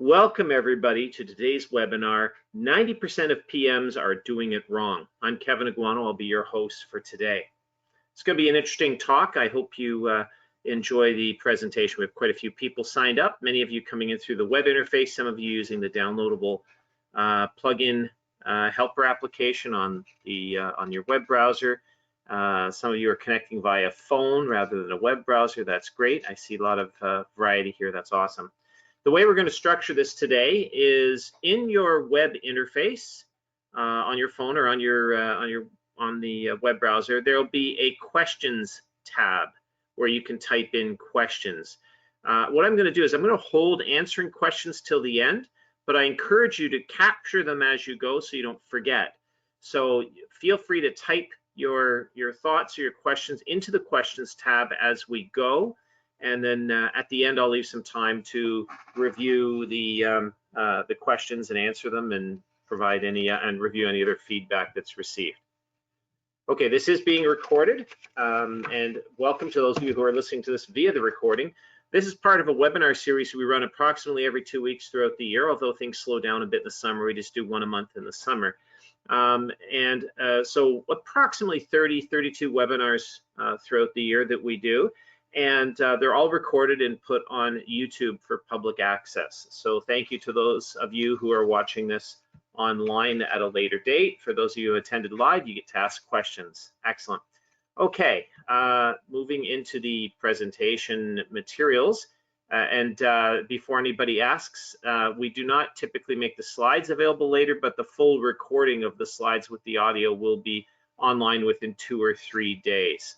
Welcome everybody to today's webinar, 90% of PMs are doing it wrong. I'm Kevin Aguanno, I'll be your host for today. It's going to be an interesting talk. I hope you enjoy the presentation. We have quite a few people signed up, many of you coming in through the web interface, some of you using the downloadable plugin helper application on your web browser. Some of you are connecting via phone rather than a web browser. That's great. I see a lot of variety here. That's awesome. The way we're going to structure this today is in your web interface on your phone or on the web browser. There will be a questions tab where you can type in questions. What I'm going to do is I'm going to hold answering questions till the end, but I encourage you to capture them as you go so you don't forget. So feel free to type your thoughts or your questions into the questions tab as we go. And then at the end, I'll leave some time to review the questions and answer them and provide any and review any other feedback that's received. Okay, this is being recorded, and welcome to those of you who are listening to this via the recording. This is part of a webinar series we run approximately every 2 weeks throughout the year, although things slow down a bit in the summer. We just do one a month in the summer. So approximately 32 webinars throughout the year that we do. And they're all recorded and put on YouTube for public access. So thank you to those of you who are watching this online at a later date. For those of you who attended live, you get to ask questions. Excellent. Okay, moving into the presentation materials. Before anybody asks, we do not typically make the slides available later, but the full recording of the slides with the audio will be online within 2 or 3 days.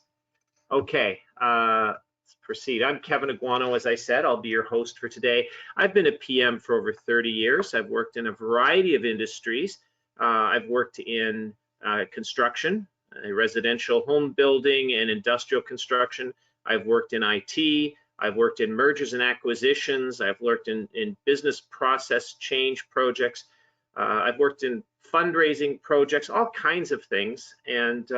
Okay, let's proceed. I'm Kevin Aguanno, as I said. I'll be your host for today. I've been a PM for over 30 years. I've worked in a variety of industries. I've worked in construction, residential home building and industrial construction. I've worked in IT. I've worked in mergers and acquisitions. I've worked in business process change projects. I've worked in fundraising projects, all kinds of things. And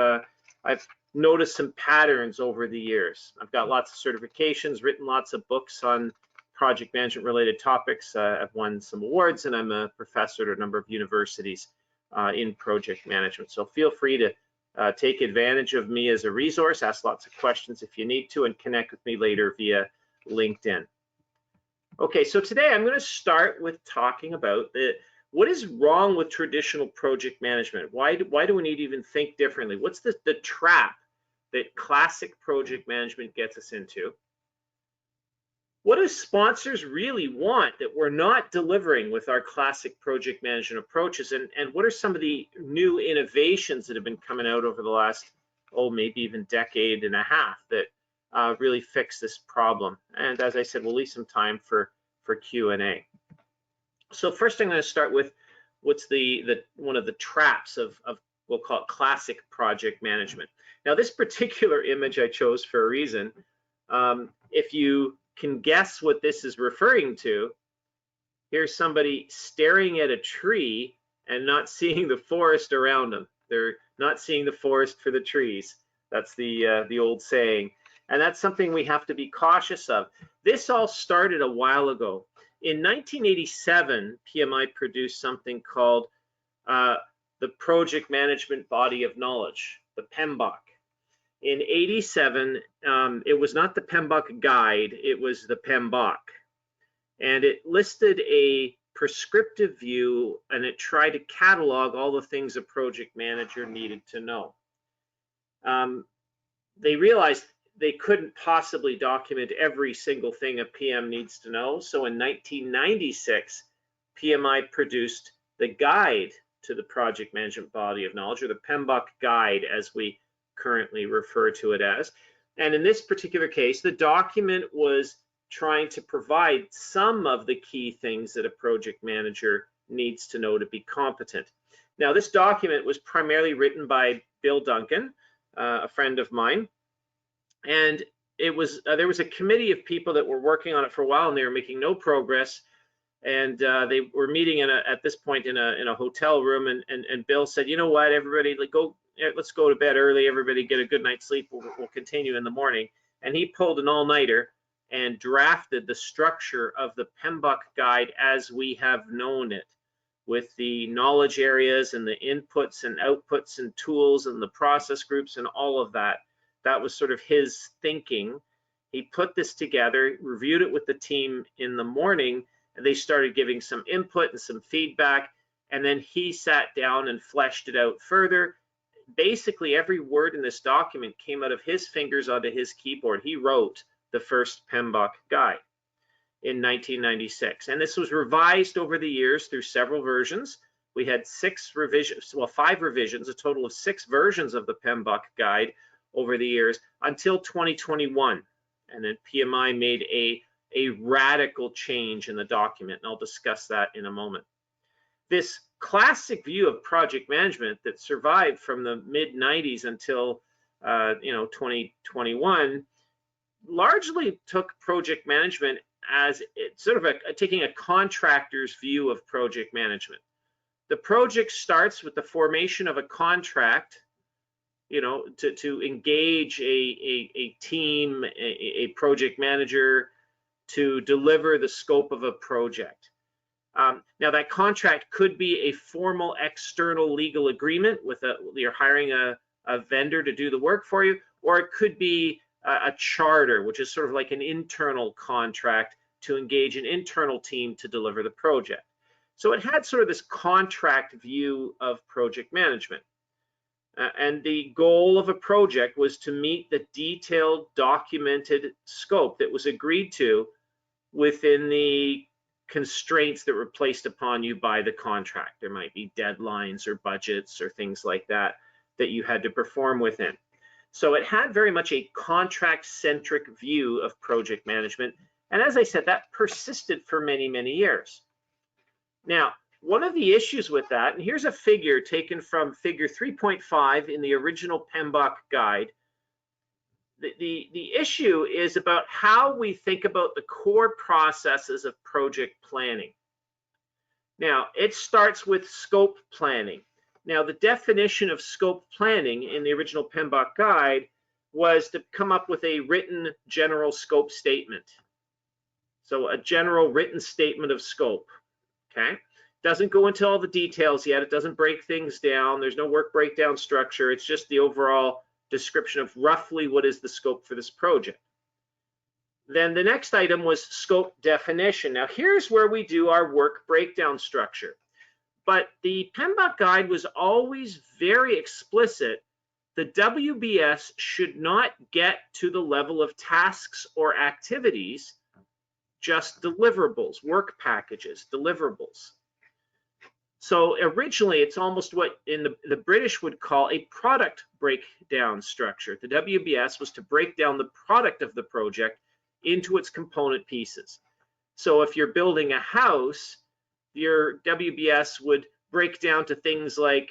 I've noticed some patterns over the years. I've got lots of certifications, written lots of books on project management related topics. I've won some awards, and I'm a professor at a number of universities in project management. So feel free to take advantage of me as a resource, ask lots of questions if you need to, and connect with me later via LinkedIn. Okay, so today I'm going to start with talking about what is wrong with traditional project management? Why do we need to even think differently? What's the trap that classic project management gets us into? What do sponsors really want that we're not delivering with our classic project management approaches? And what are some of the new innovations that have been coming out over the last, maybe even decade and a half that really fix this problem? And as I said, we'll leave some time for Q&A. So first I'm going to start with what's one of the traps of we'll call it classic project management. Now this particular image I chose for a reason. If you can guess what this is referring to, here's somebody staring at a tree and not seeing the forest around them. They're not seeing the forest for the trees. That's the old saying. And that's something we have to be cautious of. This all started a while ago. In 1987, PMI produced something called the Project Management Body of Knowledge, the PMBoK. In 87, it was not the PMBoK guide, it was the PMBoK. And it listed a prescriptive view, and it tried to catalog all the things a project manager needed to know. They realized they couldn't possibly document every single thing a PM needs to know. So in 1996, PMI produced the guide to the Project Management Body of Knowledge, or the PMBoK guide as we currently refer to it as. And in this particular case, the document was trying to provide some of the key things that a project manager needs to know to be competent. Now, this document was primarily written by Bill Duncan, a friend of mine. And it was there was a committee of people that were working on it for a while, and they were making no progress. And they were meeting at this point in a hotel room, and Bill said, you know what, everybody, let's go to bed early. Everybody get a good night's sleep. We'll continue in the morning. And he pulled an all-nighter and drafted the structure of the PMBoK guide as we have known it, with the knowledge areas and the inputs and outputs and tools and the process groups and all of that. That was sort of his thinking. He put this together, reviewed it with the team in the morning, and they started giving some input and some feedback, and then he sat down and fleshed it out further. Basically, every word in this document came out of his fingers onto his keyboard. He wrote the first PMBoK guide in 1996, and this was revised over the years through several versions. We had 5 revisions, a total of 6 versions of the PMBoK guide over the years until 2021, and then PMI made a radical change in the document, and I'll discuss that in a moment. This classic view of project management that survived from the mid-90s until 2021 largely took project management as sort of taking a contractor's view of project management. The project starts with the formation of a contract, to engage a team, a project manager to deliver the scope of a project. Now that contract could be a formal external legal agreement with you're hiring a vendor to do the work for you, or it could be a charter, which is sort of like an internal contract to engage an internal team to deliver the project. So it had sort of this contract view of project management. And the goal of a project was to meet the detailed documented scope that was agreed to within the constraints that were placed upon you by the contract. There might be deadlines or budgets or things like that that you had to perform within. So it had very much a contract-centric view of project management. And as I said, that persisted for many, many years. Now, one of the issues with that, and here's a figure taken from figure 3.5 in the original PMBoK guide. The issue is about how we think about the core processes of project planning. Now, it starts with scope planning. Now, the definition of scope planning in the original PMBoK guide was to come up with a written general scope statement. So a general written statement of scope, okay? Doesn't go into all the details yet. It doesn't break things down. There's no work breakdown structure. It's just the overall description of roughly what is the scope for this project. Then the next item was scope definition. Now here's where we do our work breakdown structure. But the PMBoK guide was always very explicit. The WBS should not get to the level of tasks or activities, just deliverables, work packages, deliverables. So originally, it's almost what the British would call a product breakdown structure. The WBS was to break down the product of the project into its component pieces. So if you're building a house, your WBS would break down to things like,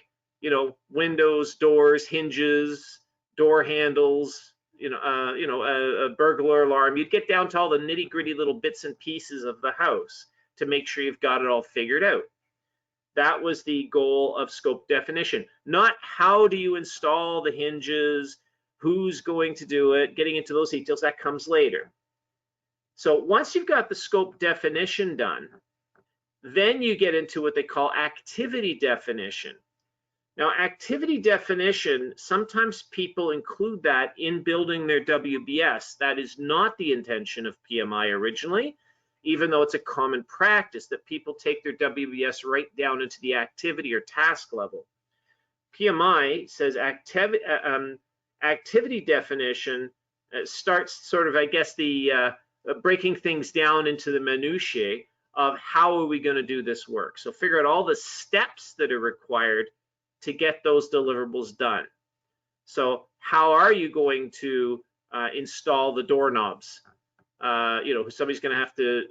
windows, doors, hinges, door handles, a burglar alarm. You'd get down to all the nitty-gritty little bits and pieces of the house to make sure you've got it all figured out. That was the goal of scope definition, not how do you install the hinges, who's going to do it, getting into those details, that comes later. So once you've got the scope definition done, then you get into what they call activity definition. Now, activity definition, sometimes people include that in building their WBS. That is not the intention of PMI originally, even though it's a common practice that people take their WBS right down into the activity or task level. PMI says activity definition starts sort of, I guess, the breaking things down into the minutiae of how are we going to do this work. So figure out all the steps that are required to get those deliverables done. So how are you going to install the doorknobs? Somebody's going to have to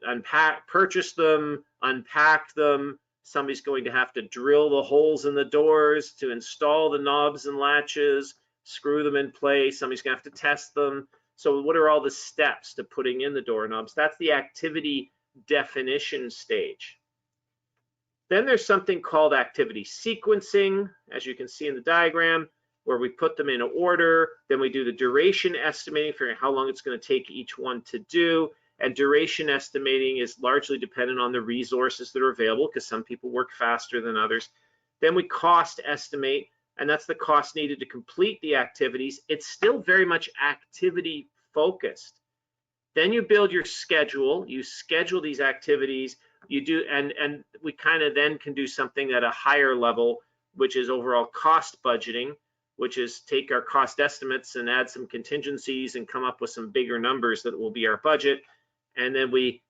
purchase them, unpack them. Somebody's going to have to drill the holes in the doors to install the knobs and latches, screw them in place. Somebody's going to have to test them. So what are all the steps to putting in the doorknobs? That's the activity definition stage. Then there's something called activity sequencing, as you can see in the diagram. where we put them in order. Then we do the duration estimating, figuring how long it's going to take each one to do. And duration estimating is largely dependent on the resources that are available, because some people work faster than others. Then we cost estimate, and that's the cost needed to complete the activities. It's still very much activity focused. Then you build your schedule, you schedule these activities, you do, and we kind of then can do something at a higher level, which is overall cost budgeting, which is take our cost estimates and add some contingencies and come up with some bigger numbers that will be our budget. And then we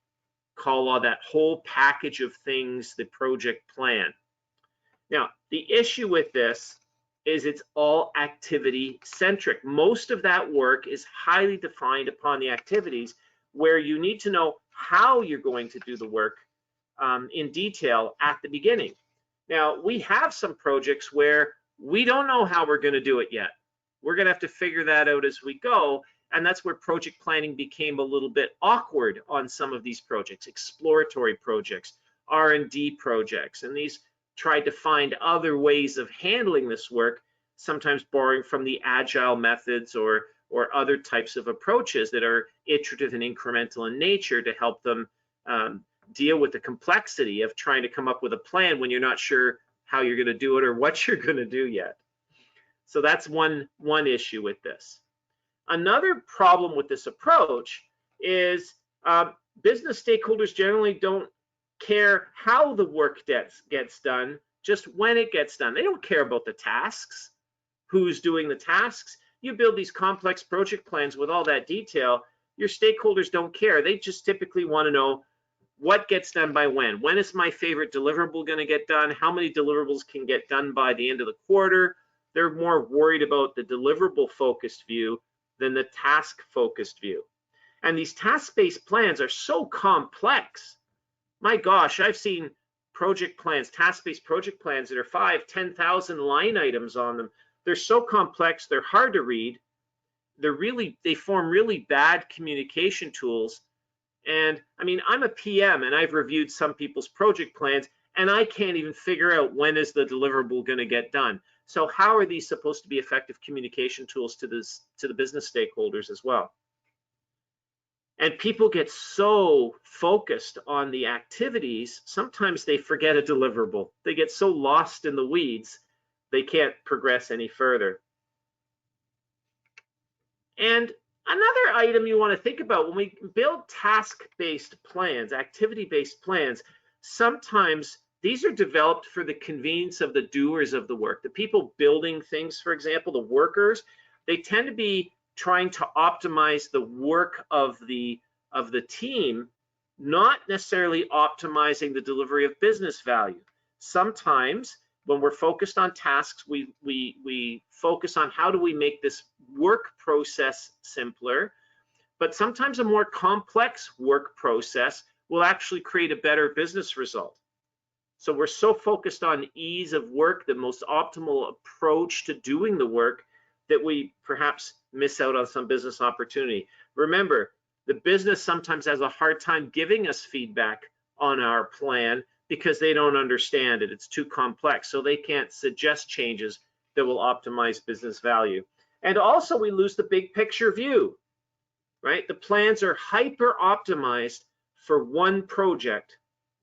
call all that whole package of things the project plan. Now, the issue with this is it's all activity centric. Most of that work is highly defined upon the activities, where you need to know how you're going to do the work in detail at the beginning. Now, we have some projects where we don't know how we're going to do it yet. We're going to have to figure that out as we go. And that's where project planning became a little bit awkward on some of these projects, exploratory projects, R&D projects. And these tried to find other ways of handling this work, sometimes borrowing from the Agile methods or other types of approaches that are iterative and incremental in nature to help them deal with the complexity of trying to come up with a plan when you're not sure how you're going to do it or what you're going to do yet. So that's one issue with this. Another problem with this approach is business stakeholders generally don't care how the work gets done, just when it gets done. They don't care about the tasks, who's doing the tasks. You build these complex project plans with all that detail, your stakeholders don't care. They just typically want to know what gets done by when. When is my favorite deliverable going to get done? How many deliverables can get done by the end of the quarter? They're more worried about the deliverable focused view than the task focused view. And these task-based plans are so complex. My gosh, I've seen project plans, task-based project plans that are 5,000, 10,000 line items on them. They're so complex, they're hard to read. They form really bad communication tools. And I mean, I'm a PM and I've reviewed some people's project plans and I can't even figure out when is the deliverable going to get done. So how are these supposed to be effective communication tools to the business stakeholders as well? And people get so focused on the activities, sometimes they forget a deliverable. They get so lost in the weeds, they can't progress any further. And another item you want to think about when we build task-based plans, activity-based plans, sometimes these are developed for the convenience of the doers of the work. The people building things, for example, the workers, they tend to be trying to optimize the work of the team, not necessarily optimizing the delivery of business value. Sometimes when we're focused on tasks, we focus on how do we make this work process simpler, but sometimes a more complex work process will actually create a better business result. So we're so focused on ease of work, the most optimal approach to doing the work, that we perhaps miss out on some business opportunity. Remember, the business sometimes has a hard time giving us feedback on our plan because they don't understand it. It's too complex, so they can't suggest changes that will optimize business value. And also we lose the big picture view, right? The plans are hyper optimized for one project,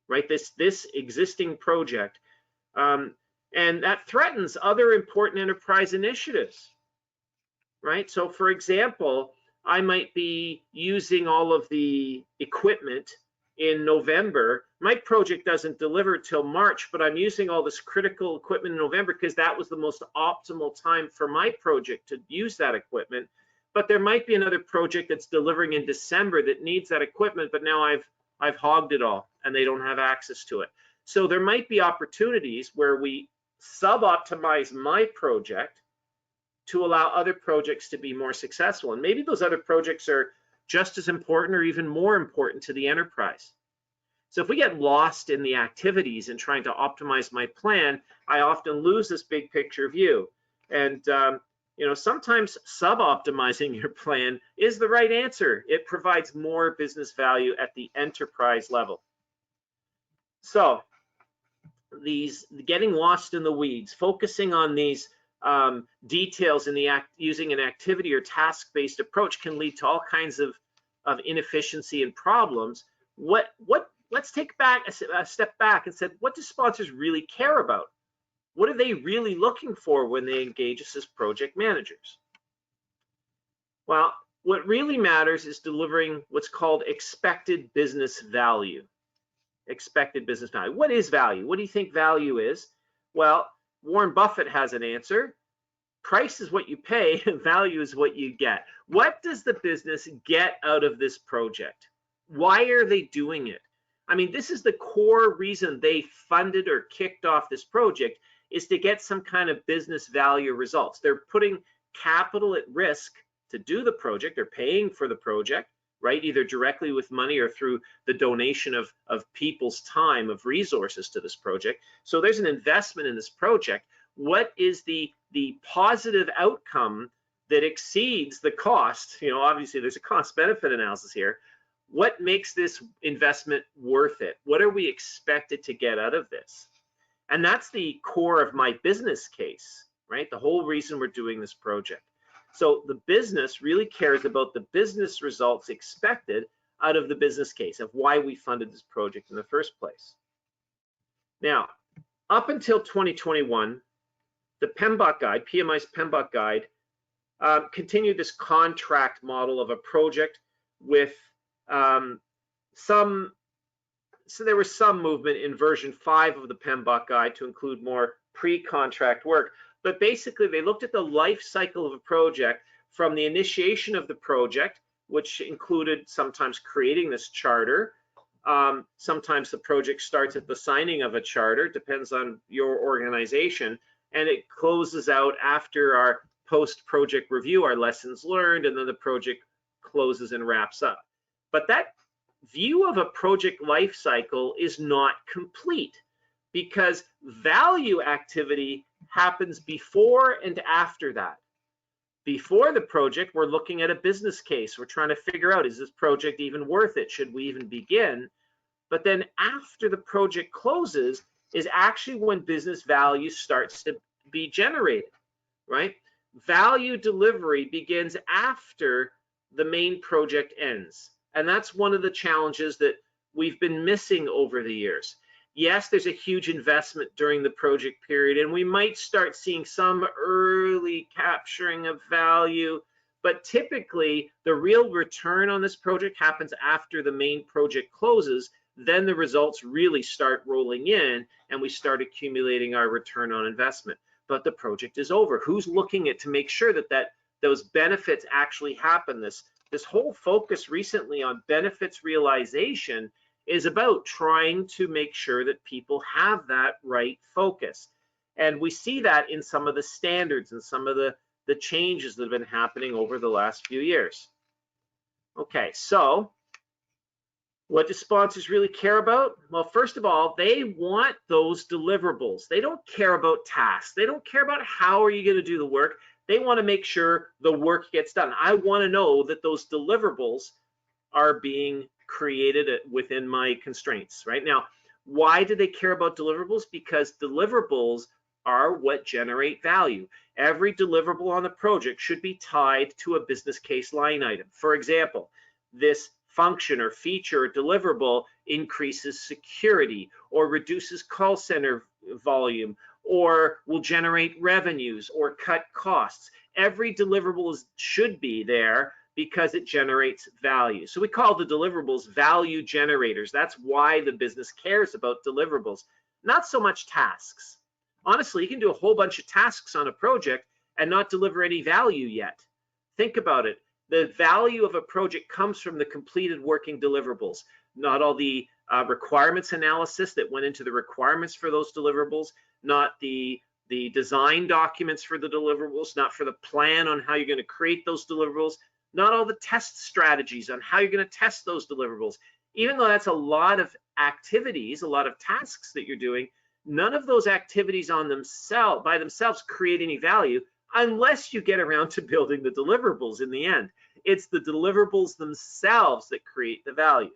right? This existing project. And that threatens other important enterprise initiatives, right? So for example, I might be using all of the equipment in November. My project doesn't deliver till March, but I'm using all this critical equipment in November because that was the most optimal time for my project to use that equipment. But there might be another project that's delivering in December that needs that equipment, but now I've hogged it all and they don't have access to it. So there might be opportunities where we sub-optimize my project to allow other projects to be more successful. And maybe those other projects are just as important or even more important to the enterprise. So if we get lost in the activities and trying to optimize my plan, I often lose this big picture view. And sometimes sub-optimizing your plan is the right answer. It provides more business value at the enterprise level. So these getting lost in the weeds, focusing on these details in using an activity or task-based approach can lead to all kinds of inefficiency and problems. Let's take a step back and say, what do sponsors really care about? What are they really looking for when they engage us as project managers? Well, what really matters is delivering what's called expected business value. Expected business value. What is value? What do you think value is? Well, Warren Buffett has an answer. Price is what you pay, and value is what you get. What does the business get out of this project? Why are they doing it? I mean, this is the core reason they funded or kicked off this project, is to get some kind of business value results. They're putting capital at risk to do the project. They're paying for the project, right? Either directly with money or through the donation of people's time, of resources to this project. So there's an investment in this project. What is the positive outcome that exceeds the cost? You know, obviously there's a cost benefit analysis here. What makes this investment worth it? What are we expected to get out of this? And that's the core of my business case, right? The whole reason we're doing this project. So the business really cares about the business results expected out of the business case of why we funded this project in the first place. Now, up until 2021, the PMBoK guide, PMI's PMBoK guide, continued this contract model of a project with so there was some movement in version 5 of the PMBoK guide to include more pre-contract work. But basically, they looked at the life cycle of a project from the initiation of the project, which included sometimes creating this charter. Sometimes the project starts at the signing of a charter, depends on your organization, and it closes out after our post-project review, our lessons learned, and then the project closes and wraps up. But that view of a project life cycle is not complete, because value activity happens before and after that. Before the project, we're looking at a business case. We're trying to figure out, is this project even worth it? Should we even begin? But then after the project closes is actually when business value starts to be generated, right? Value delivery begins after the main project ends. And that's one of the challenges that we've been missing over the years. Yes, there's a huge investment during the project period, and we might start seeing some early capturing of value, but typically the real return on this project happens after the main project closes. Then the results really start rolling in, and we start accumulating our return on investment. But the project is over. Who's looking at to make sure that those benefits actually happen? This whole focus recently on benefits realization is about trying to make sure that people have that right focus. And we see that in some of the standards and some of the changes that have been happening over the last few years. Okay, so what do sponsors really care about? Well, first of all, they want those deliverables. They don't care about tasks. They don't care about how are you going to do the work. They want to make sure the work gets done. I want to know that those deliverables are being created within my constraints. Right now, why do they care about deliverables? Because deliverables are what generate value. Every deliverable on the project should be tied to a business case line item. For example, this function or feature or deliverable increases security or reduces call center volume or will generate revenues or cut costs. Every deliverable should be there because it generates value. So we call the deliverables value generators. That's why the business cares about deliverables, not so much tasks. Honestly, you can do a whole bunch of tasks on a project and not deliver any value yet. Think about it. The value of a project comes from the completed working deliverables, not all the requirements analysis that went into the requirements for those deliverables, not the design documents for the deliverables, not for the plan on how you're going to create those deliverables, not all the test strategies on how you're going to test those deliverables. Even though that's a lot of activities, a lot of tasks that you're doing, none of those activities by themselves create any value unless you get around to building the deliverables in the end. It's the deliverables themselves that create the value.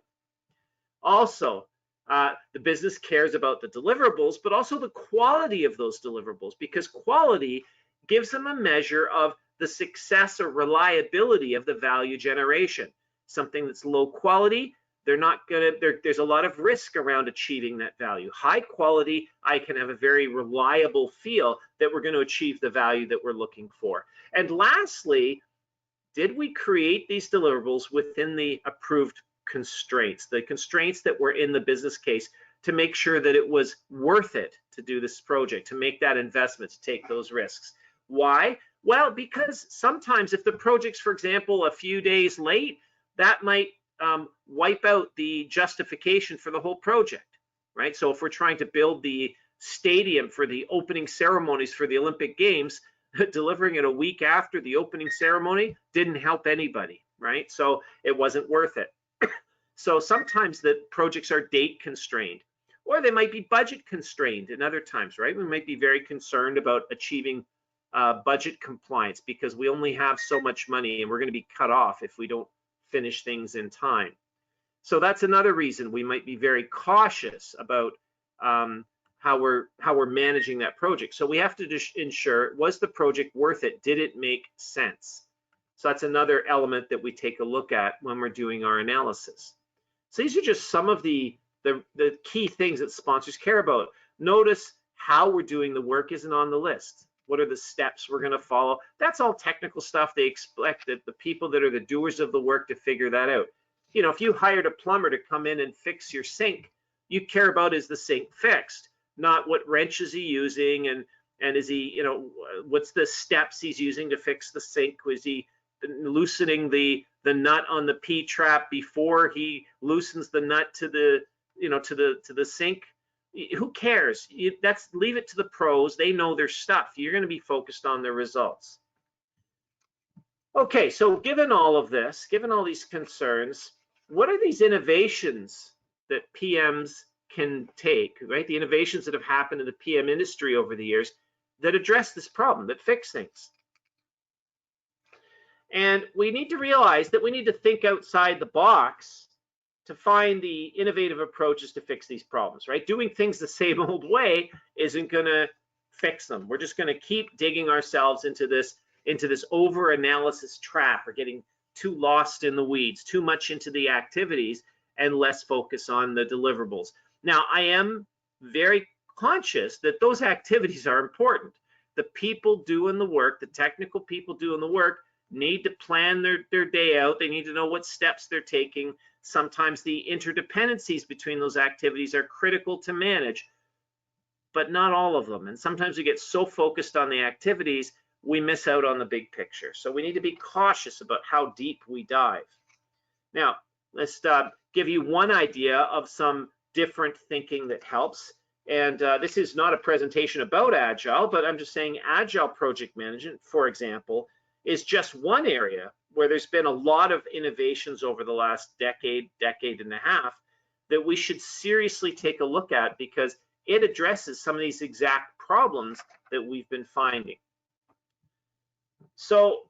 Also, the business cares about the deliverables, but also the quality of those deliverables, because quality gives them a measure of the success or reliability of the value generation. Something that's low quality, there's a lot of risk around achieving that value. High quality, I can have a very reliable feel that we're going to achieve the value that we're looking for. And lastly, did we create these deliverables within the approved constraints, the constraints that were in the business case, to make sure that it was worth it to do this project, to make that investment, to take those risks? Why? Well, because sometimes if the project's, for example, a few days late, that might wipe out the justification for the whole project, right? So if we're trying to build the stadium for the opening ceremonies for the Olympic Games, delivering it a week after the opening ceremony didn't help anybody, right? So it wasn't worth it. So sometimes the projects are date constrained, or they might be budget constrained in other times, right? We might be very concerned about achieving budget compliance because we only have so much money and we're going to be cut off if we don't finish things in time. So that's another reason we might be very cautious about how we're managing that project. So we have to just ensure, was the project worth it? Did it make sense? So that's another element that we take a look at when we're doing our analysis. So these are just some of the key things that sponsors care about. Notice how we're doing the work isn't on the list. What are the steps we're going to follow? That's all technical stuff. They expect that the people that are the doers of the work to figure that out. You know, if you hired a plumber to come in and fix your sink, you care about, is the sink fixed, not what wrench is he using, and is he, you know, what's the steps he's using to fix the sink? Was he loosening the nut on the P-trap before he loosens the nut to the, you know, to the sink? Who cares? Leave it to the pros. They know their stuff. You're going to be focused on the results. Okay, so given all of this, given all these concerns, what are these innovations that PMs can take, right? The innovations that have happened in the PM industry over the years that address this problem, that fix things. And we need to realize that we need to think outside the box to find the innovative approaches to fix these problems, right? Doing things the same old way isn't going to fix them. We're just going to keep digging ourselves into this over-analysis trap. We're getting too lost in the weeds, too much into the activities, and less focus on the deliverables. Now, I am very conscious that those activities are important. The people doing the work, the technical people doing the work, need to plan their day out. They need to know what steps they're taking. Sometimes the interdependencies between those activities are critical to manage, but not all of them. And sometimes we get so focused on the activities, we miss out on the big picture. So we need to be cautious about how deep we dive. Now, let's give you one idea of some different thinking that helps. And this is not a presentation about Agile, but I'm just saying Agile project management, for example, is just one area where there's been a lot of innovations over the last decade and a half that we should seriously take a look at, because it addresses some of these exact problems that we've been finding. So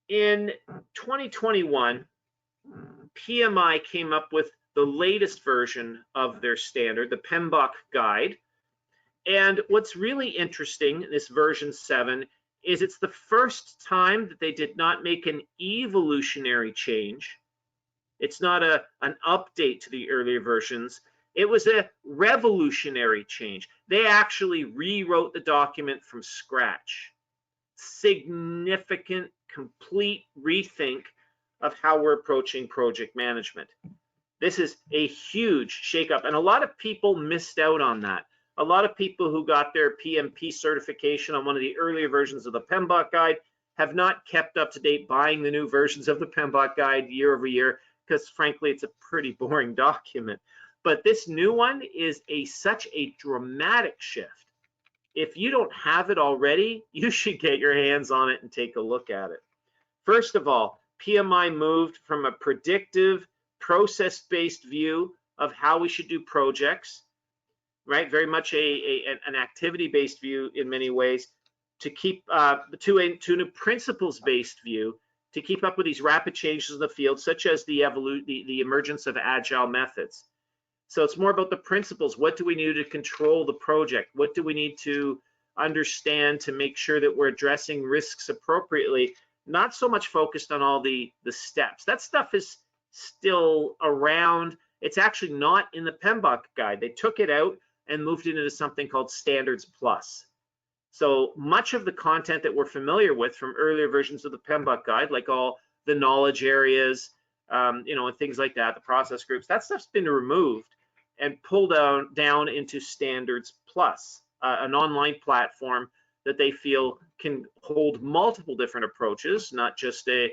in 2021, PMI came up with the latest version of their standard, the PMBoK guide. And what's really interesting, this version 7, is it's the first time that they did not make an evolutionary change. It's not an update to the earlier versions. It was a revolutionary change. They actually rewrote the document from scratch. Significant, complete rethink of how we're approaching project management. This is a huge shakeup, and a lot of people missed out on that. A lot of people who got their PMP certification on one of the earlier versions of the PMBoK guide have not kept up to date buying the new versions of the PMBoK guide year over year, because frankly, it's a pretty boring document. But this new one is such a dramatic shift. If you don't have it already, you should get your hands on it and take a look at it. First of all, PMI moved from a predictive, process-based view of how we should do projects, right? Very much an activity-based view in many ways, to keep to a principles-based view to keep up with these rapid changes in the field, such as the emergence of Agile methods. So it's more about the principles. What do we need to control the project? What do we need to understand to make sure that we're addressing risks appropriately, not so much focused on all the steps. That stuff is still around. It's actually not in the PMBoK guide. They took it out and moved it into something called Standards Plus. So much of the content that we're familiar with from earlier versions of the PMBoK guide, like all the knowledge areas, you know, and things like that, the process groups, that stuff's been removed and pulled down into Standards Plus, an online platform that they feel can hold multiple different approaches, not just a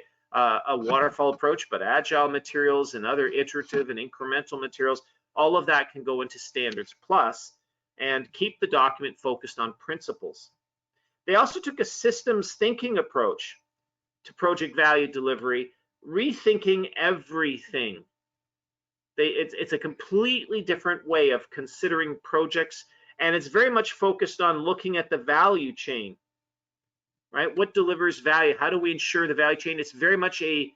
waterfall approach, but agile materials and other iterative and incremental materials. All of that can go into Standards Plus and keep the document focused on principles. They also took a systems thinking approach to project value delivery, rethinking everything. It's a completely different way of considering projects, and it's very much focused on looking at the value chain, right? What delivers value? How do we ensure the value chain? It's very much a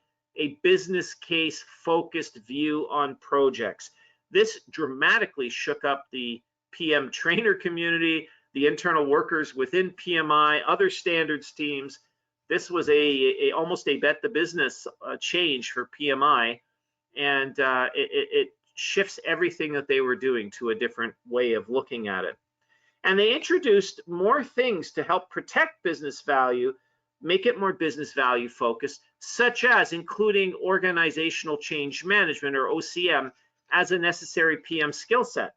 business case focused view on projects. This dramatically shook up the PM trainer community, the internal workers within PMI, other standards teams. This was almost a bet the business change for PMI, and it shifts everything that they were doing to a different way of looking at it. And they introduced more things to help protect business value, make it more business value focused, such as including organizational change management, or OCM, as a necessary PM skill set,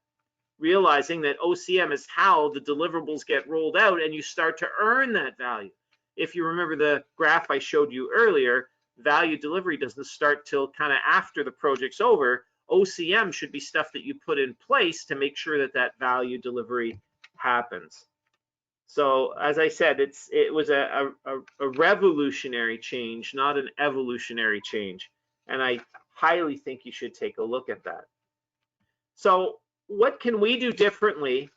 realizing that OCM is how the deliverables get rolled out and you start to earn that value. If you remember the graph I showed you earlier, value delivery doesn't start till kind of after the project's over. OCM should be stuff that you put in place to make sure that that value delivery happens. So as I said, it was a revolutionary change, not an evolutionary change. And I highly think you should take a look at that. So what can we do differently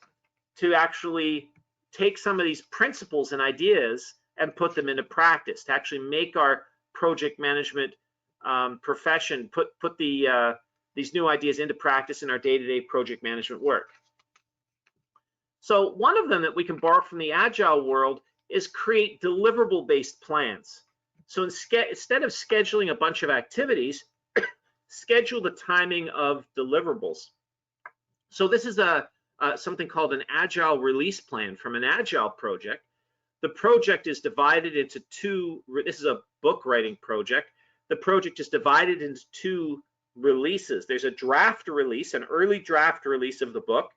to actually take some of these principles and ideas and put them into practice, to actually make our project management profession, put these new ideas into practice in our day-to-day project management work? So one of them that we can borrow from the Agile world is create deliverable-based plans. So instead of scheduling a bunch of activities, schedule the timing of deliverables. So this is something called an Agile release plan from an Agile project. The project is divided into two. This is a book writing project. The project is divided into two releases. There's a draft release, an early draft release of the book.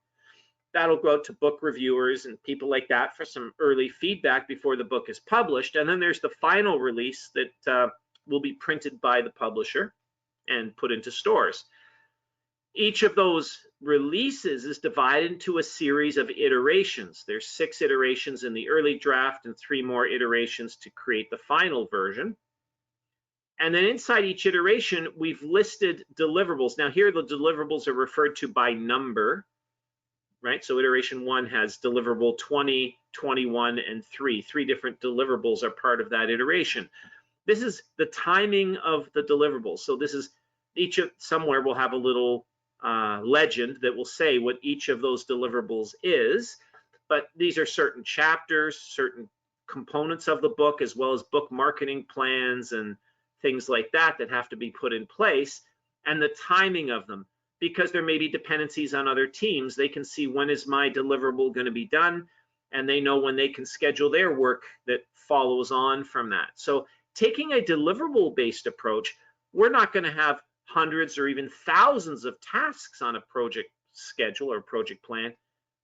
That'll go out to book reviewers and people like that for some early feedback before the book is published. And then there's the final release that will be printed by the publisher and put into stores. Each of those releases is divided into a series of iterations. There's 6 iterations in the early draft and 3 more iterations to create the final version. And then inside each iteration, we've listed deliverables. Now here the deliverables are referred to by number, right? So iteration 1 has deliverable 20, 21, and 3. 3 different deliverables are part of that iteration. This is the timing of the deliverables. So this is somewhere we'll have a little legend that will say what each of those deliverables is, but these are certain chapters, certain components of the book, as well as book marketing plans and things like that that have to be put in place, and the timing of them, because there may be dependencies on other teams. They can see when is my deliverable going to be done, and they know when they can schedule their work that follows on from that. So taking a deliverable-based approach, we're not going to have hundreds or even thousands of tasks on a project schedule or project plan.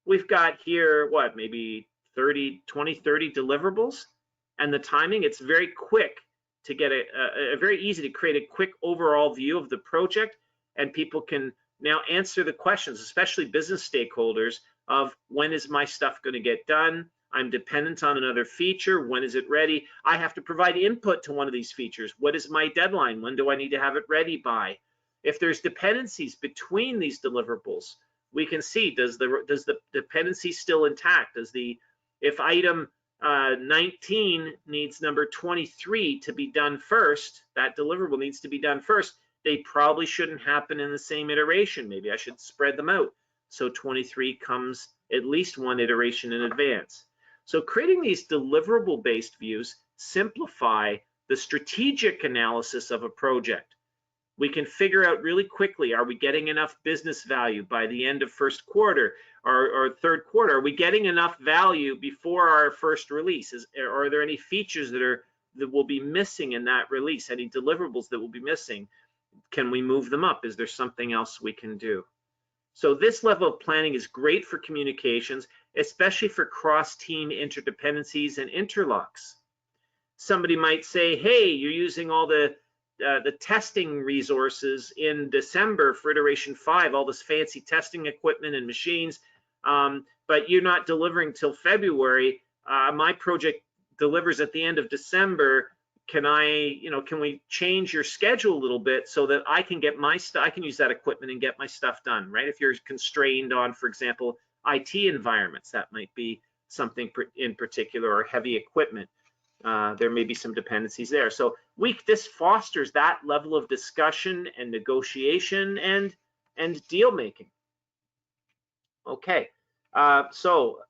We've got here, what, maybe 20, 30 deliverables, and the timing, it's very quick to get very easy to create a quick overall view of the project, and people can now answer the questions, especially business stakeholders, of when is my stuff going to get done? I'm dependent on another feature. When is it ready? I have to provide input to one of these features. What is my deadline? When do I need to have it ready by? If there's dependencies between these deliverables, we can see, does the dependency still intact? If item 19 needs number 23 to be done first, that deliverable needs to be done first, they probably shouldn't happen in the same iteration. Maybe I should spread them out, so 23 comes at least one iteration in advance. So creating these deliverable-based views simplify the strategic analysis of a project. We can figure out really quickly, are we getting enough business value by the end of first quarter or third quarter? Are we getting enough value before our first release? Are there any features that will be missing in that release? Any deliverables that will be missing? Can we move them up? Is there something else we can do? So this level of planning is great for communications, especially for cross-team interdependencies and interlocks. Somebody might say, hey, you're using all the testing resources in December for iteration 5, all this fancy testing equipment and machines, but you're not delivering till February. My project delivers at the end of December. Can we change your schedule a little bit so that I can get my stuff, I can use that equipment and get my stuff done, right? If you're constrained on, for example, IT environments, that might be something in particular, or heavy equipment. There may be some dependencies there. So this fosters that level of discussion and negotiation and deal making. Okay, so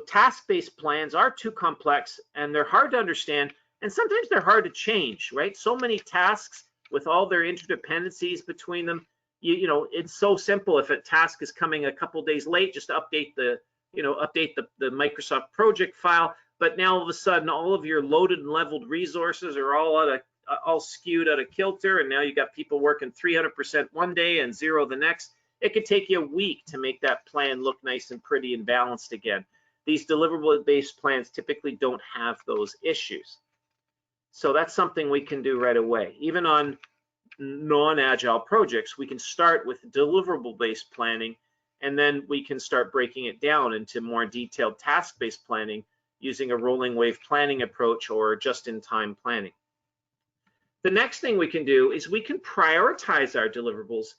task-based plans are too complex and they're hard to understand, and sometimes they're hard to change, right? So many tasks with all their interdependencies between them. It's so simple. If a task is coming a couple days late, just update the Microsoft project file. But now all of a sudden, all of your loaded and leveled resources are all skewed out of kilter, and now you got people working 300% one day and 0 the next. It could take you a week to make that plan look nice and pretty and balanced again. These deliverable-based plans typically don't have those issues. So that's something we can do right away. Even on non-agile projects, we can start with deliverable-based planning, and then we can start breaking it down into more detailed task-based planning using a rolling wave planning approach or just-in-time planning. The next thing we can do is we can prioritize our deliverables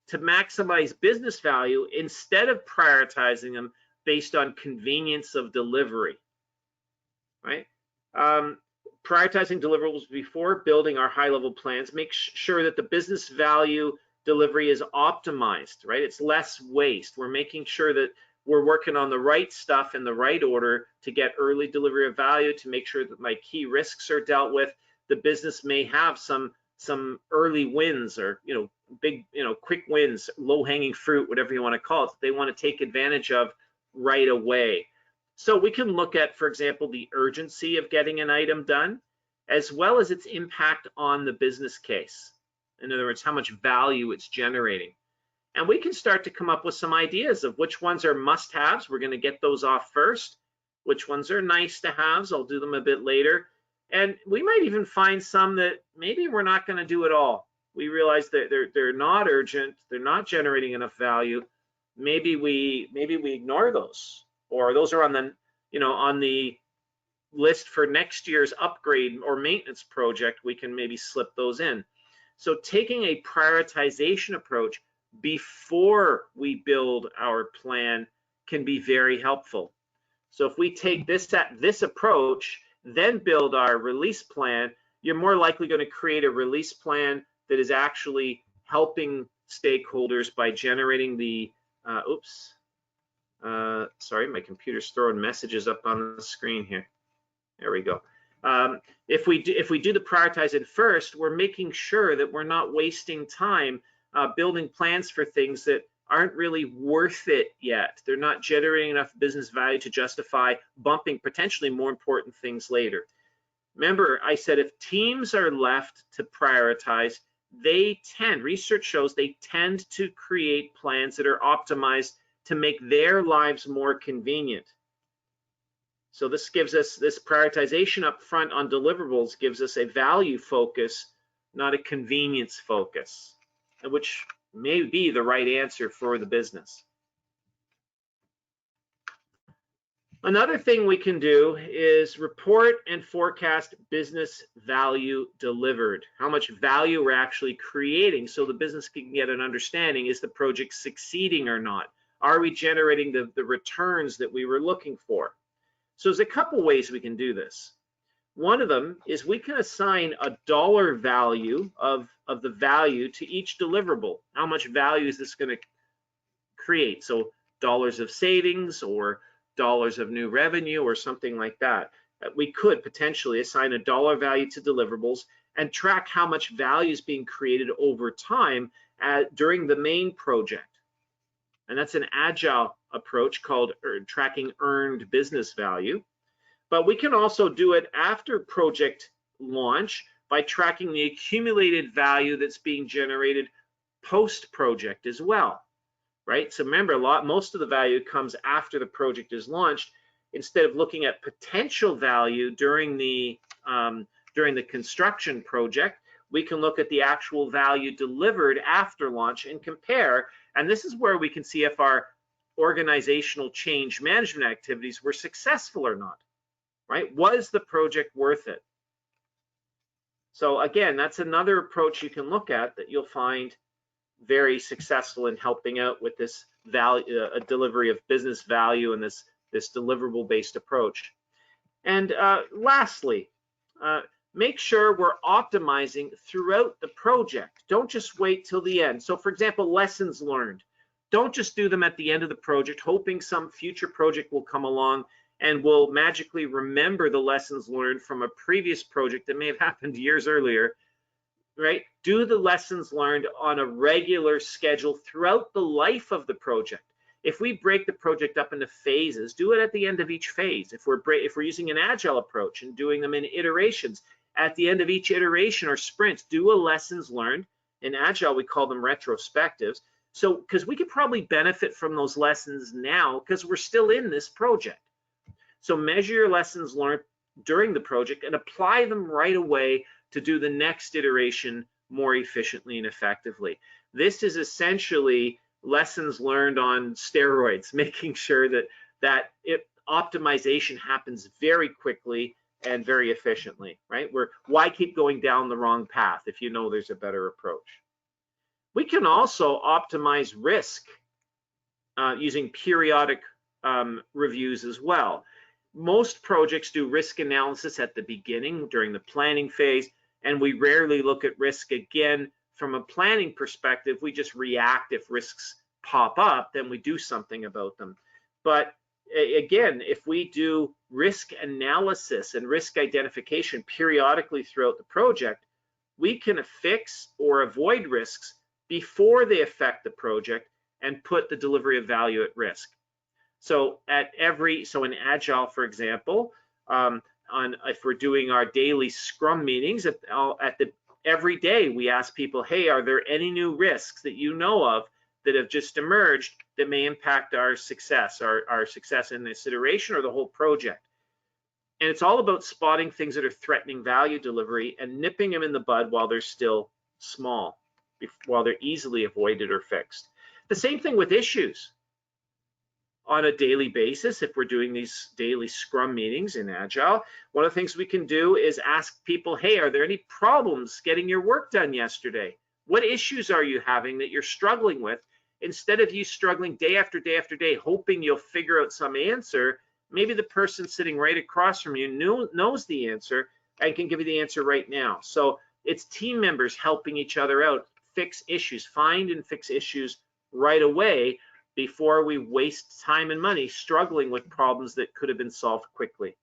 to maximize business value instead of prioritizing them based on convenience of delivery, right? Prioritizing deliverables before building our high-level plans makes sure that the business value delivery is optimized, right? It's less waste. We're making sure that we're working on the right stuff in the right order to get early delivery of value, to make sure that my key risks are dealt with. The business may have some early wins, or big quick wins, low-hanging fruit, whatever you want to call it, that they want to take advantage of right away. So we can look at, for example, the urgency of getting an item done, as well as its impact on the business case. In other words, how much value it's generating. And we can start to come up with some ideas of which ones are must-haves. We're going to get those off first. Which ones are nice-to-haves. I'll do them a bit later. And we might even find some that maybe we're not going to do at all. We realize that they're not urgent. They're not generating enough value. Maybe we ignore those, or those are on the list for next year's upgrade or maintenance project. We can maybe slip those in. So taking a prioritization approach before we build our plan can be very helpful. So if we take this approach, then build our release plan, you're more likely going to create a release plan that is actually helping stakeholders by generating the sorry, my computer's throwing messages up on the screen here. There we go. If we do the prioritizing first, we're making sure that we're not wasting time building plans for things that aren't really worth it yet. They're not generating enough business value to justify bumping potentially more important things later. Remember, I said if teams are left to prioritize, research shows they tend to create plans that are optimized to make their lives more convenient. So this prioritization up front on deliverables gives us a value focus, not a convenience focus, which may be the right answer for the business. Another thing we can do is report and forecast business value delivered, how much value we're actually creating, so the business can get an understanding, is the project succeeding or not? Are we generating the returns that we were looking for? So there's a couple ways we can do this. One of them is we can assign a dollar value of the value to each deliverable. How much value is this going to create? So dollars of savings, or dollars of new revenue or something like that. We could potentially assign a dollar value to deliverables and track how much value is being created over time during the main project. And that's an agile approach called tracking earned business value. But we can also do it after project launch by tracking the accumulated value that's being generated post-project as well, right? So remember, most of the value comes after the project is launched. Instead of looking at potential value during the construction project, we can look at the actual value delivered after launch and compare. And this is where we can see if our organizational change management activities were successful or not, right? Was the project worth it? So again, that's another approach you can look at that you'll find very successful in helping out with this value, delivery of business value and this deliverable-based approach. And lastly, make sure we're optimizing throughout the project. Don't just wait till the end. So for example, lessons learned. Don't just do them at the end of the project, hoping some future project will come along and we'll magically remember the lessons learned from a previous project that may have happened years earlier, right? Do the lessons learned on a regular schedule throughout the life of the project. If we break the project up into phases, do it at the end of each phase. If we're using an agile approach and doing them in iterations, at the end of each iteration or sprint, do a lessons learned. In agile, we call them retrospectives. So, because we could probably benefit from those lessons now because we're still in this project. So measure your lessons learned during the project and apply them right away to do the next iteration more efficiently and effectively. This is essentially lessons learned on steroids, making sure that optimization happens very quickly and very efficiently, right? Why keep going down the wrong path if you know there's a better approach? We can also optimize risk using periodic reviews as well. Most projects do risk analysis at the beginning during the planning phase, and we rarely look at risk again from a planning perspective. We just react if risks pop up, then we do something about them. But again, if we do risk analysis and risk identification periodically throughout the project, we can fix or avoid risks before they affect the project and put the delivery of value at risk. So in Agile, for example, if we're doing our daily Scrum meetings, every day we ask people, hey, are there any new risks that you know of that have just emerged that may impact our success in this iteration or the whole project? And it's all about spotting things that are threatening value delivery and nipping them in the bud while they're still small, while they're easily avoided or fixed. The same thing with issues. On a daily basis, if we're doing these daily Scrum meetings in Agile, one of the things we can do is ask people, hey, are there any problems getting your work done yesterday? What issues are you having that you're struggling with? Instead of you struggling day after day after day, hoping you'll figure out some answer, maybe the person sitting right across from you knows the answer and can give you the answer right now. So it's team members helping each other out, fix issues, find and fix issues right away, before we waste time and money struggling with problems that could have been solved quickly.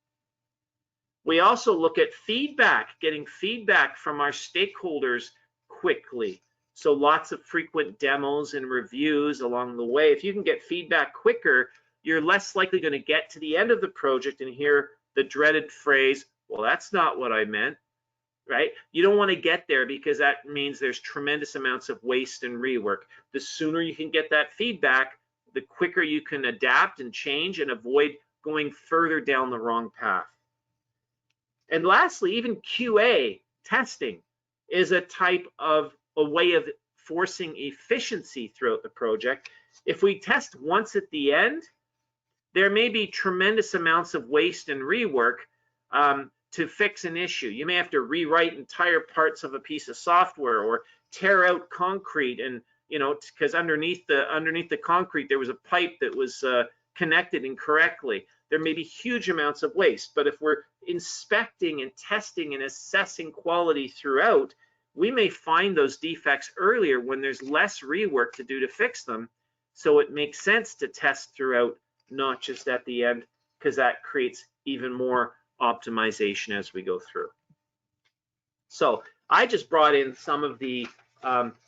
We also look at feedback, getting feedback from our stakeholders quickly. So lots of frequent demos and reviews along the way. If you can get feedback quicker, you're less likely going to get to the end of the project and hear the dreaded phrase, well, that's not what I meant, right? You don't want to get there because that means there's tremendous amounts of waste and rework. The sooner you can get that feedback, the quicker you can adapt and change and avoid going further down the wrong path. And lastly, even QA testing is a way of forcing efficiency throughout the project. If we test once at the end, there may be tremendous amounts of waste and rework to fix an issue. You may have to rewrite entire parts of a piece of software or tear out concrete, and because underneath the concrete there was a pipe that was connected incorrectly. There may be huge amounts of waste, but if we're inspecting and testing and assessing quality throughout, we may find those defects earlier when there's less rework to do to fix them. So it makes sense to test throughout not just at the end, because that creates even more optimization as we go through. So I just brought in some of the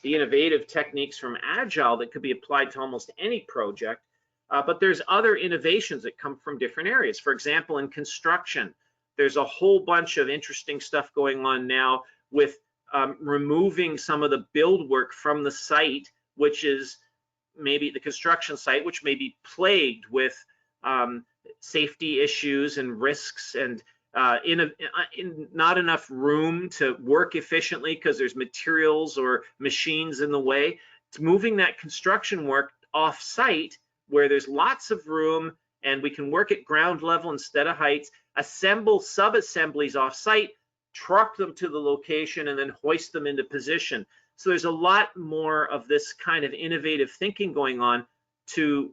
innovative techniques from Agile that could be applied to almost any project, but there's other innovations that come from different areas. For example, in construction, there's a whole bunch of interesting stuff going on now with removing some of the build work from the site, which is maybe the construction site, which may be plagued with safety issues and risks, and not enough room to work efficiently because there's materials or machines in the way. It's moving that construction work off site where there's lots of room and we can work at ground level instead of heights, assemble sub-assemblies off site, truck them to the location, and then hoist them into position. So there's a lot more of this kind of innovative thinking going on to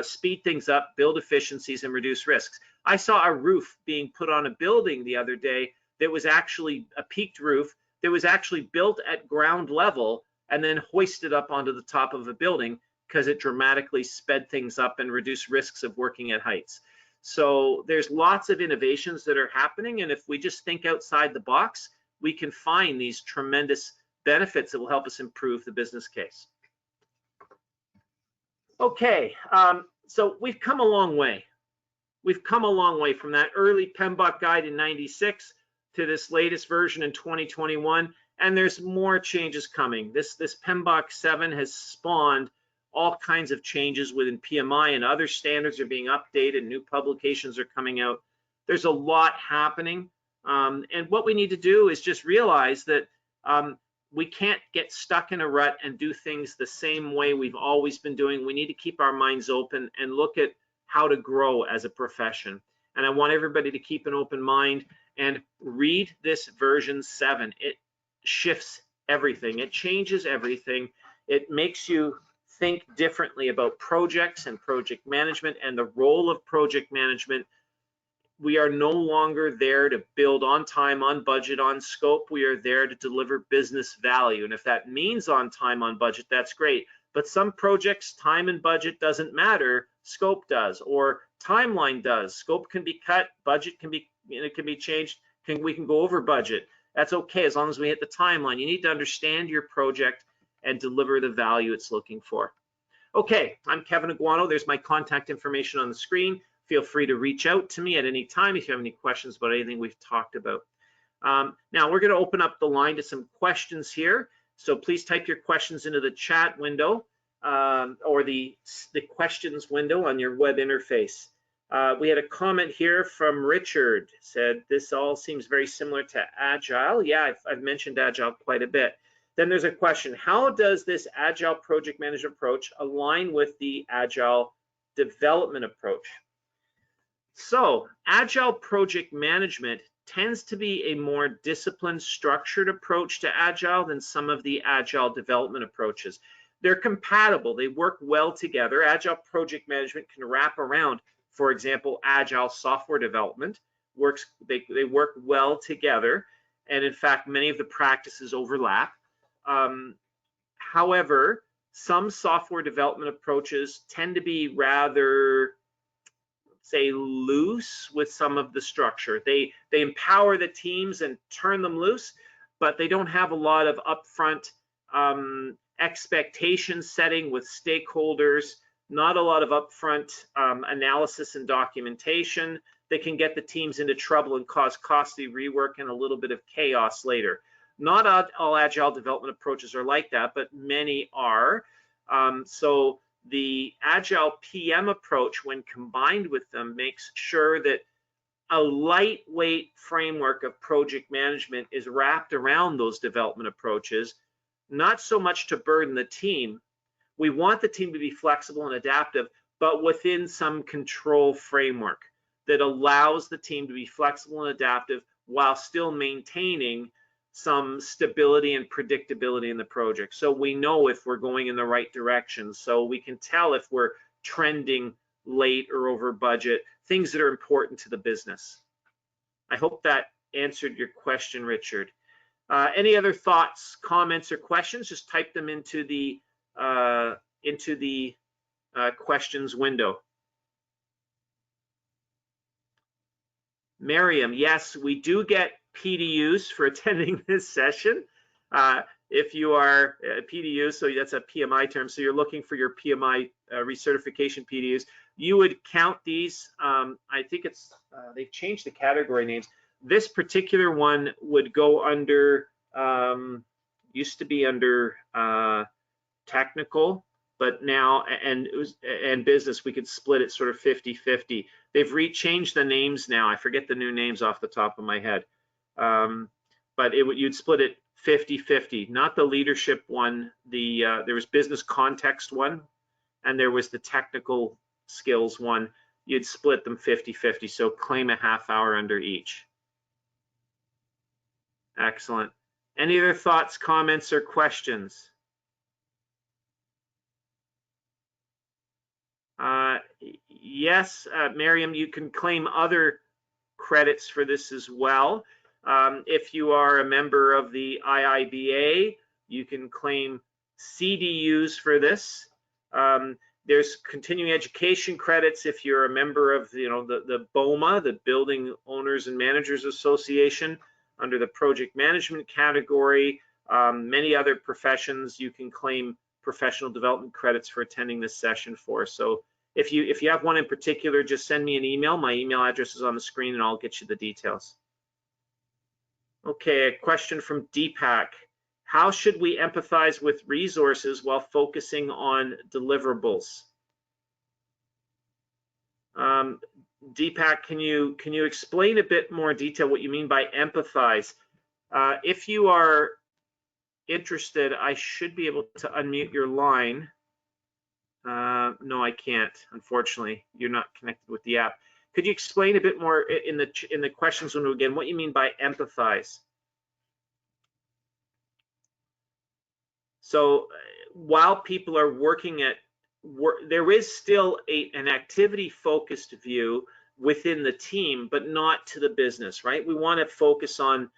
speed things up, build efficiencies, and reduce risks. I saw a roof being put on a building the other day that was actually a peaked roof that was actually built at ground level and then hoisted up onto the top of a building because it dramatically sped things up and reduced risks of working at heights. So there's lots of innovations that are happening, and if we just think outside the box, we can find these tremendous benefits that will help us improve the business case. Okay, so we've come a long way. We've come a long way from that early PMBoK guide in '96 to this latest version in 2021, and there's more changes coming. This PMBoK 7 has spawned all kinds of changes within PMI, and other standards are being updated, new publications are coming out. There's a lot happening, and what we need to do is just realize that we can't get stuck in a rut and do things the same way we've always been doing. We need to keep our minds open and look at how to grow as a profession. And I want everybody to keep an open mind and read this version 7. It shifts everything. It changes everything. It makes you think differently about projects and project management and the role of project management. We are no longer there to build on time, on budget, on scope. We are there to deliver business value. And if that means on time, on budget, that's great. But some projects, time and budget doesn't matter, scope does, or timeline does. Scope can be cut, budget can be, it can be changed, we can go over budget. That's okay as long as we hit the timeline. You need to understand your project and deliver the value it's looking for. Okay, I'm Kevin Aguanno. There's my contact information on the screen. Feel free to reach out to me at any time if you have any questions about anything we've talked about. Now we're going to open up the line to some questions here. So please type your questions into the chat window or the questions window on your web interface. We had a comment here from Richard, said this all seems very similar to Agile. Yeah, I've mentioned Agile quite a bit. Then there's a question, how does this Agile project management approach align with the Agile development approach? So Agile project management tends to be a more disciplined, structured approach to Agile than some of the Agile development approaches. They're compatible, they work well together. Agile project management can wrap around, for example, Agile software development. They work well together, and in fact, many of the practices overlap. However, some software development approaches tend to be rather, say, loose with some of the structure. They empower the teams and turn them loose, but they don't have a lot of upfront expectation setting with stakeholders, not a lot of upfront analysis and documentation that can get the teams into trouble and cause costly rework and a little bit of chaos later. Not all Agile development approaches are like that, but many are. So the Agile PM approach, when combined with them, makes sure that a lightweight framework of project management is wrapped around those development approaches, not so much to burden the team. We want the team to be flexible and adaptive, but within some control framework that allows the team to be flexible and adaptive while still maintaining some stability and predictability in the project. So we know if we're going in the right direction. So we can tell if we're trending late or over budget, things that are important to the business. I hope that answered your question, Richard. Any other thoughts, comments, or questions? Just type them into the questions window. Miriam, yes, we do get PDUs for attending this session. If you are a PDU, so that's a PMI term, so you're looking for your PMI recertification PDUs, you would count these. I think it's they've changed the category names. This particular one would go under, used to be under technical, but now, and business, we could split it sort of 50-50. They've rechanged the names now. I forget the new names off the top of my head. But you'd split it 50-50, not the leadership one. There was business context one, and there was the technical skills one. You'd split them 50-50, so claim a half hour under each. Excellent. Any other thoughts, comments, or questions? Yes, Miriam, you can claim other credits for this as well. If you are a member of the IIBA, you can claim CDUs for this. There's continuing education credits if you're a member of the BOMA, the Building Owners and Managers Association, under the project management category. Many other professions you can claim professional development credits for attending this session for. So if you have one in particular, just send me an email. My email address is on the screen and I'll get you the details. Okay, a question from Deepak. How should we empathize with resources while focusing on deliverables? Deepak, can you explain a bit more detail what you mean by empathize? If you are interested, I should be able to unmute your line. No, I can't, unfortunately. You're not connected with the app. Could you explain a bit more in the questions window again what you mean by empathize? So while people are working at work, there is still an activity-focused view within the team, but not to the business, right? We want to focus on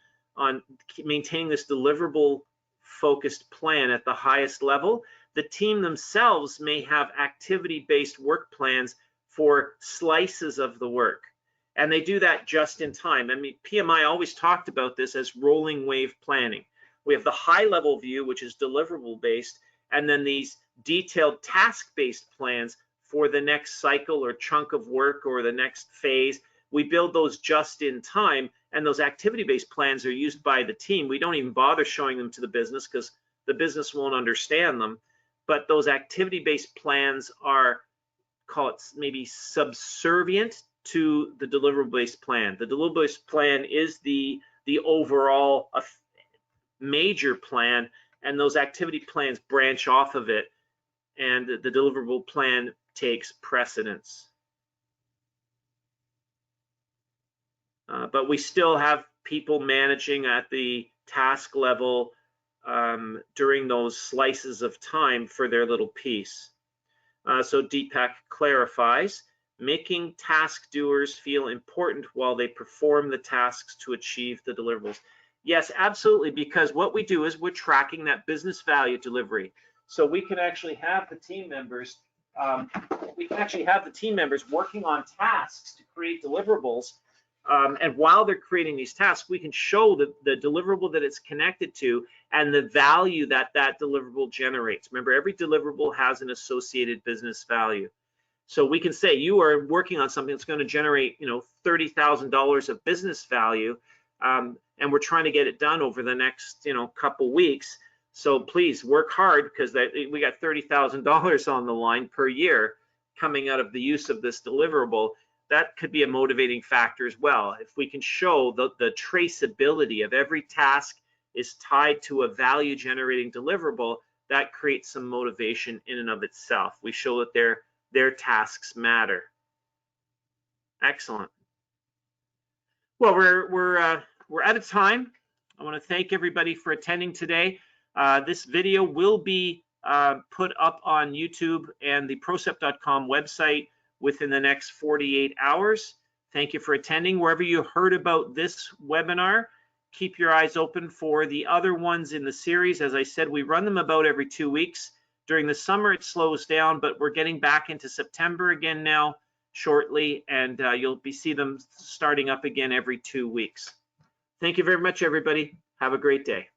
maintaining this deliverable-focused plan at the highest level. The team themselves may have activity-based work plans for slices of the work, and they do that just in time. I mean, PMI always talked about this as rolling wave planning. We have the high-level view, which is deliverable-based, and then these detailed task-based plans for the next cycle or chunk of work or the next phase. We build those just in time, and those activity-based plans are used by the team. We don't even bother showing them to the business because the business won't understand them. But those activity-based plans are, call it maybe subservient to the deliverable-based plan. The deliverable-based plan is the overall major plan, and those activity plans branch off of it, and the deliverable plan takes precedence. But we still have people managing at the task level during those slices of time for their little piece. So Deepak clarifies, making task doers feel important while they perform the tasks to achieve the deliverables. Yes, absolutely, because what we do is we're tracking that business value delivery. So we can actually have the team members, working on tasks to create deliverables. And while they're creating these tasks, we can show the deliverable that it's connected to and the value that that deliverable generates. Remember, every deliverable has an associated business value. So we can say you are working on something that's going to generate, $30,000 of business value, and we're trying to get it done over the next, couple weeks. So please work hard because we got $30,000 on the line per year coming out of the use of this deliverable. That could be a motivating factor as well. If we can show the traceability of every task is tied to a value generating deliverable, that creates some motivation in and of itself. We show that their tasks matter. Excellent. Well, we're out of time. I want to thank everybody for attending today. This video will be put up on YouTube and the Procept.com website within the next 48 hours. Thank you for attending. Wherever you heard about this webinar, keep your eyes open for the other ones in the series. As I said, we run them about every 2 weeks. During the summer, it slows down, but we're getting back into September again now. shortly, and you'll see them starting up again every 2 weeks. Thank you very much, everybody. Have a great day.